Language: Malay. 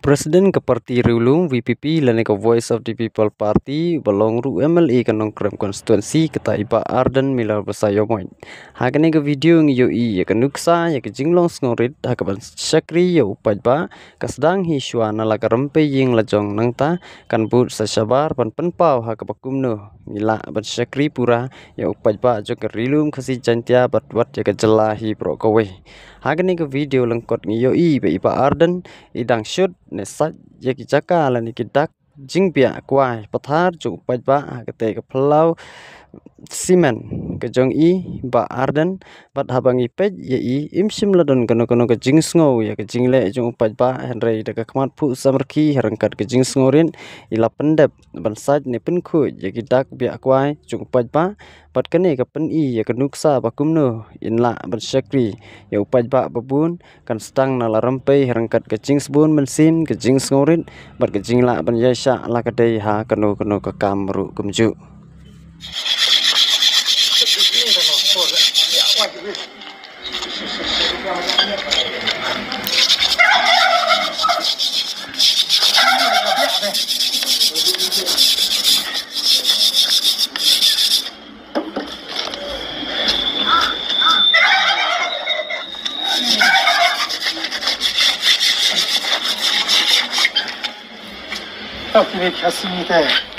Presiden ke Parti Rulung VPP lane ke Voice of the People Party balong ru MLA kanong kram konstituensi kata iba Arden milar basayo moin. Hakane ke video ngiyo ya kanuksa ya ke jinglong sngorit hakaban syakri ya upaj ba kasdang hi syuana la karempe ying lajong nangta kan but sa syabar pan penpau hakabakumno ngila ban syakri pura ya upaj ba jo ke rilum khasi jantia batwat ya ke jelahi pro kowe. Hakane ke video lengkot ngiyo be iba Arden idang syut nesat ya kijaka lan ikidak jingbia kwai pathar ju pajba kete ke pelau simen ke jong ba Arden bat habang ipej ya imsim ladon kono ke jing sngo ya ke jingle jong pajba henrei de kmat pu samerki herangkat ke jing sngorin ila pendep bansaj ne penku ya kidak bia kwai jong pajba bat kene ke pen ya ke nuksa bakumno inla bersyakri ya upajba babun kan stang nala rempe herangkat ke jing sebun mensin ke jing sngorin bat ke jingla ban yasha la kadai ha keno ke kamru kumju. Oke, kasih